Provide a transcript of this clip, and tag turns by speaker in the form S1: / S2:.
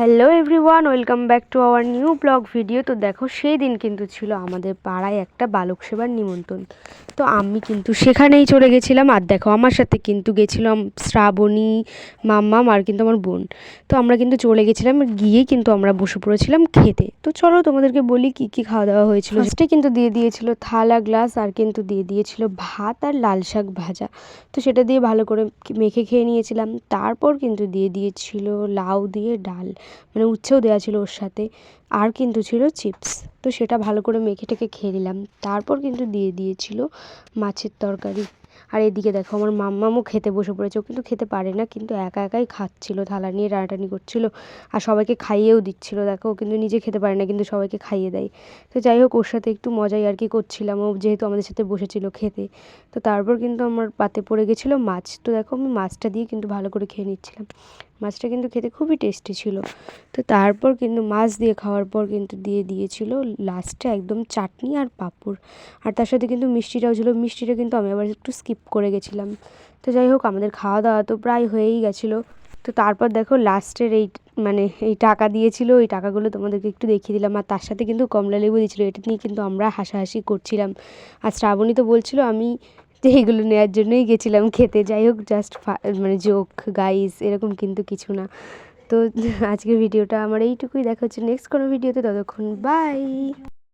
S1: Hello everyone, welcome back to our new blog video. তো দেখো, সেই দিন কিন্তু ছিল আমাদের পাড়ায় একটা বালক সেবার নিমন্ত্রণ। তো আমি কিন্তু সেখানেই চলে গেছিলাম। আর দেখো, আমার সাথে কিন্তু গেছিলাম শ্রাবণী, মাম্মাম আর কিন্তু আমার বোন। তো আমরা কিন্তু চলে গেছিলাম, গিয়ে কিন্তু আমরা বসে পড়েছিলাম খেতে। তো চলো তোমাদেরকে বলি কি কি খাওয়া দাওয়া হয়েছিল। ফার্স্টে কিন্তু দিয়ে দিয়েছিল থালা গ্লাস, আর কিন্তু দিয়ে দিয়েছিল ভাত আর লাল শাক ভাজা। তো সেটা দিয়ে ভালো করে মেখে খেয়ে নিয়েছিলাম। তারপর কিন্তু দিয়ে দিয়েছিল লাউ দিয়ে ডাল, মানে উচ্ছেও দেওয়া ছিল ওর সাথে, আর কিন্তু ছিল চিপস। তো সেটা ভালো করে মেখে টেকে খেয়ে নিলাম। তারপর কিন্তু দিয়ে দিয়েছিল মাছের তরকারি। আর এদিকে দেখো, আমার মাম্মামও খেতে বসে পড়েছে। ও কিন্তু খেতে পারে না, কিন্তু একা একাই খাচ্ছিল, থালা নিয়ে টানাটানি করছিল আর সবাইকে খাইয়েও দিচ্ছিল। দেখো, ও কিন্তু নিজে খেতে পারে না, কিন্তু সবাইকে খাইয়ে দেয়। তো যাই হোক, ওর সাথে একটু মজাই আর কি করছিলাম, ও যেহেতু আমাদের সাথে বসেছিল খেতে। তো তারপর কিন্তু আমার পাতে পড়ে গেছিলো মাছ। তো দেখো, আমি মাছটা দিয়ে কিন্তু ভালো করে খেয়ে নিচ্ছিলাম। মাছটা কিন্তু খেতে খুবই টেস্টি ছিল। তো তারপর কিন্তু মাছ দিয়ে খাওয়ার পর কিন্তু দিয়ে দিয়েছিল লাস্টে একদম চাটনি আর পাঁপড়। আর তার সাথে কিন্তু মিষ্টিটাও ছিল। মিষ্টিটা কিন্তু আমি আবার একটু স্কিপ করে গেছিলাম। তো যাই হোক, আমাদের খাওয়া দাওয়া তো প্রায় হয়েই গেছিলো। তো তারপর দেখো, লাস্টের এই টাকা দিয়েছিল, ওই টাকাগুলো তোমাদেরকে একটু দেখিয়ে দিলাম। আর তার সাথে কিন্তু কমলা লেবু দিয়েছিলো। এটা নিয়ে কিন্তু আমরা হাসাহাসি করছিলাম। আর শ্রাবণী তো বলছিল আমি যে এইগুলো নেওয়ার জন্যই গেছিলাম খেতে। যাই হোক, জাস্ট মানে জোক গাইস, এরকম কিন্তু কিছু না। তো আজকের ভিডিওটা আমার এইটুকুই। দেখা হচ্ছে নেক্সট কোনো ভিডিওতে। ততক্ষণ বাই।